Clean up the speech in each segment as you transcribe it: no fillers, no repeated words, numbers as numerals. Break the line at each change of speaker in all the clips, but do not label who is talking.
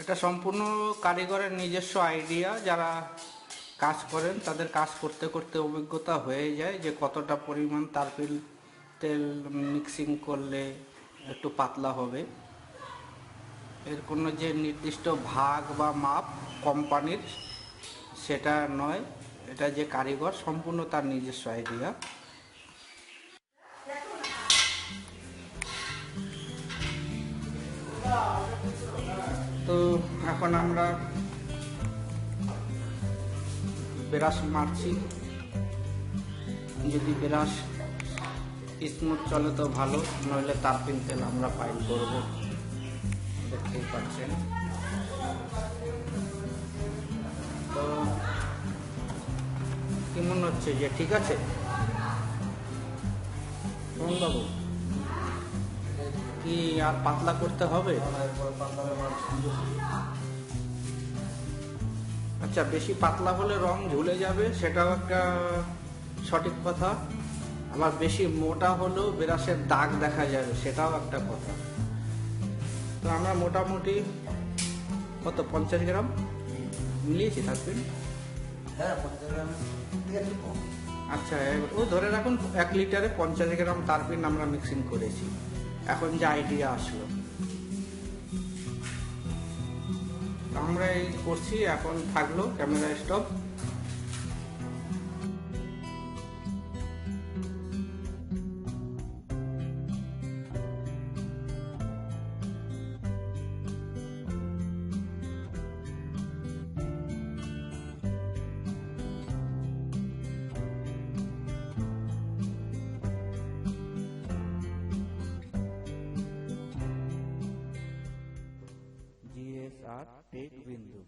এটা সম্পূর্ণ কারিগরের নিজস্ব আইডিয়া। যারা কাজ করেন তাদের কাজ করতে করতে অভিজ্ঞতা হয়ে যায় যে কতটা পরিমাণ তারপিল তেল মিক্সিং করলে একটু পাতলা হবে। এর কোনো যে নির্দিষ্ট ভাগ বা মাপ কোম্পানির সেটা নয়, এটা যে কারিগর সম্পূর্ণ তার নিজস্ব আইডিয়া। তো এখন আমরা ব্রাশ মারছি, যদি ব্রাশ স্মুথ চলে তো ভালো, নইলে তারপিল তেল আমরা ফাইল করব, দেখতেই পাচ্ছেন। তো কি মনে হচ্ছে যে ঠিক আছে বাবু? কি আর পাতলা করতে হবে? আচ্ছা, বেশি পাতলা হলে রং ঝুলে যাবে, সেটাও একটা সঠিক কথা। আবার বেশি মোটা হলেও ব্রাশের দাগ দেখা যাবে, সেটাও একটা কথা। তো আমরা মোটামুটি কত 50 গ্রাম মিলিয়েছি থাকবেন।
হ্যাঁ 50 গ্রাম।
আচ্ছা, ও ধরে রাখুন 1 লিটারে 50 গ্রাম তারপিন আমরা মিক্সিং করেছি। এখন যে আইডিয়া আসলো, আমরা এই করছি। এখন থাকলো ক্যামেরা স্টপ। GSR টেক বিন্দু,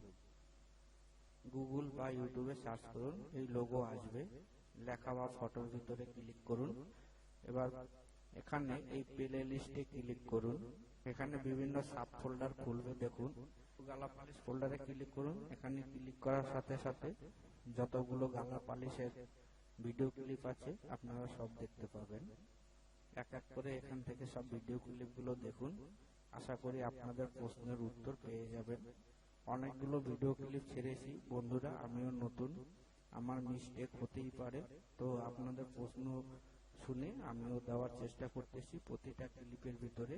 গুগল বা ইউটিউবে সার্চ করুন, এই লোগো আসবে, লেখা বা ফটোর ভিতরে ক্লিক করুন। এবার এখানে এই প্লে লিস্টে ক্লিক করুন। এখানে বিভিন্ন সাব ফোল্ডার খুলবে, দেখুন গালা পালিশ ফোল্ডারে ক্লিক করুন। এখানে ক্লিক করার সাথে সাথে যতগুলো গালা পালিশের ভিডিও ক্লিপ আছে আপনারা সব দেখতে পাবেন। এক এক করে এখান থেকে সব ভিডিও ক্লিপগুলো দেখুন। আশা করি আপনাদের প্রশ্নের উত্তর পেয়ে যাবেন। অনেকগুলো ভিডিও ক্লিপ ছেড়েছি বন্ধুরা, আমিও নতুন, আমার মিস্টেক হতেই পারে। তো আপনাদের প্রশ্ন শুনে আমিও দেওয়ার চেষ্টা করতেছি। প্রতিটা ক্লিপের ভিতরে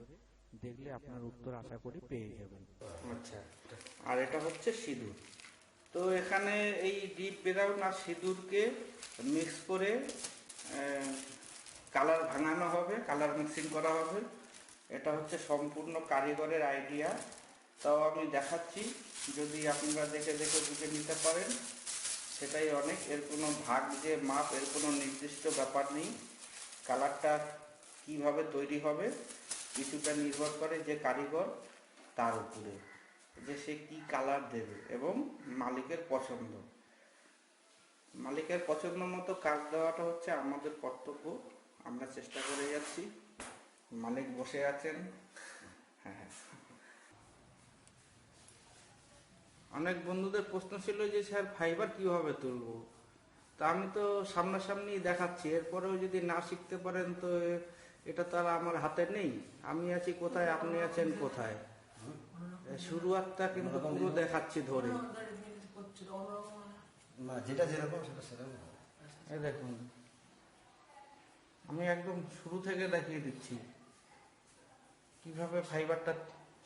দেখলে আপনার উত্তর আশা করি পেয়ে যাবেন। আচ্ছা, আর এটা হচ্ছে সিঁদুর। তো এখানে এই ডিপ ব্রাউন আর সিঁদুরকে মিক্স করে কালার ভাঙানো হবে, কালার মিক্সিং করা হবে। এটা হচ্ছে সম্পূর্ণ কারিগরের আইডিয়া। তাও আমি দেখাচ্ছি, যদি আপনারা দেখে দেখে বুঝে নিতে পারেন সেটাই অনেক। এর কোনো ভাগ যে মাপ, এর কোনো নির্দিষ্ট ব্যাপার নেই। কালারটা কিভাবে তৈরি হবে কিছুটা নির্ভর করে যে কারিগর তার উপরে, যে সে কি কালার দেবে এবং মালিকের পছন্দ। মালিকের পছন্দ মতো কাজ দেওয়াটা হচ্ছে আমাদের কর্তব্য। আমরা চেষ্টা করে যাচ্ছি, মালিক বসে আছেন। হ্যাঁ, অনেক বন্ধুদের প্রশ্ন ছিল যে স্যার ফাইবার কিভাবে তুলবো। তা আমি তো সামনাসামনি দেখাচ্ছি, এরপরেও যদি না শিখতে পারেন তো এটা তো আর আমার হাতে নেই। আমি আছি কোথায়, আপনি আছেন কোথায়। শুরুয়াতটা কিন্তু পুরো দেখাচ্ছি ধরে।
যেটা যেরকম সেটা সেরকম।
এই দেখুন, আমি একদম শুরু থেকে দেখিয়ে দিচ্ছি কিভাবে ফাইবারটা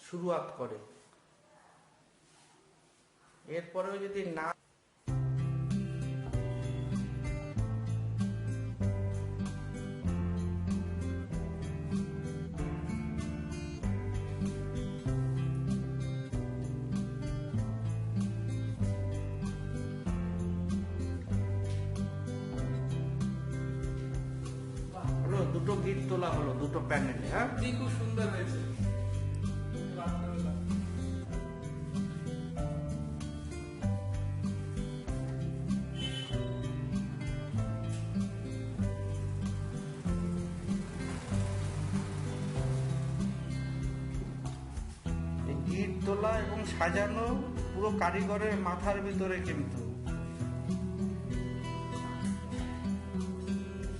শুরুয়াত করে। এরপরেও যদি না হলো, দুটো গিট তোলা হলো দুটো প্যানেলে। হ্যাঁ,
খুব সুন্দর হয়েছে।
গিট তোলা এবং সাজানো পুরো কারিগরের মাথার ভিতরে, কিন্তু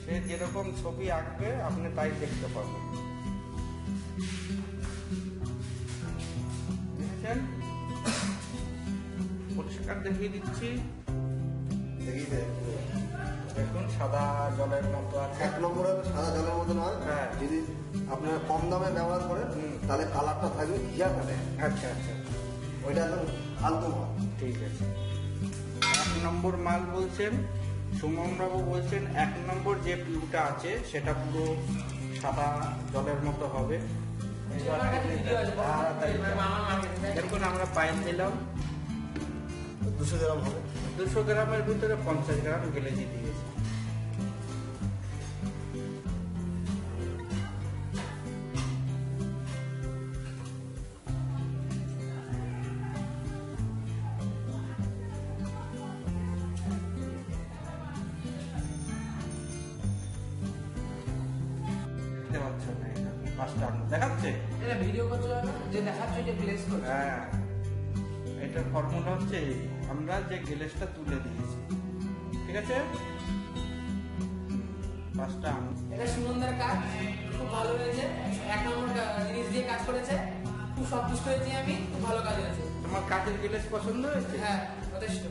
সে যেরকম ছবি আঁকবে আপনি তাই দেখতে পাবেন। দেখছেন? পরিষ্কার দেখিয়ে দিচ্ছি।
দেখি দে।
দেখুন সাদা জলের মতো আছে।
1 নম্বরে সাদা জলের মতো নয়।
হ্যাঁ।
যদি আপনারা কম দামে ব্যবহার করেন তাহলে কালারটা থাকবে ঘিয়া কালে,
আচ্ছা আচ্ছা,
ওইটা একদম ফালতু মাল।
ঠিক আছে। 1 নম্বর মাল বলছেন, সুমন বাবু বলছেন 1 নম্বর যে পিউটা আছে সেটা পুরো সাদা জলের মতো হবে। দেখুন আমরা পাইল দিলাম
200 গ্রাম হবে।
200 গ্রামের ভিতরে 50 গ্রাম গেলেজি দিয়েছে। দেখতে পাচ্ছ না এটা? 5টা আঙুল দেখাচ্ছে।
এটা ভিডিও করতে হবে না, যে দেখাচ্ছে যে প্লেস করছে।
হ্যাঁ, এটার ফর্মুলা হচ্ছে এই, আমরা যে গ্যালেজটা তুলে দিয়েছি, ঠিক আছে? 5টা আঙুল।
এটা সুনন্দার কাজ খুব ভালো হয়েছে। 1 নম্বর জিনিস দিয়ে কাজ করেছে, খুব সন্তুষ্ট হয়েছি আমি, খুব ভালো কাজ হয়েছে।
তোমার কাজের গ্যালেজ পছন্দ হয়েছে?
হ্যাঁ, যথেষ্ট।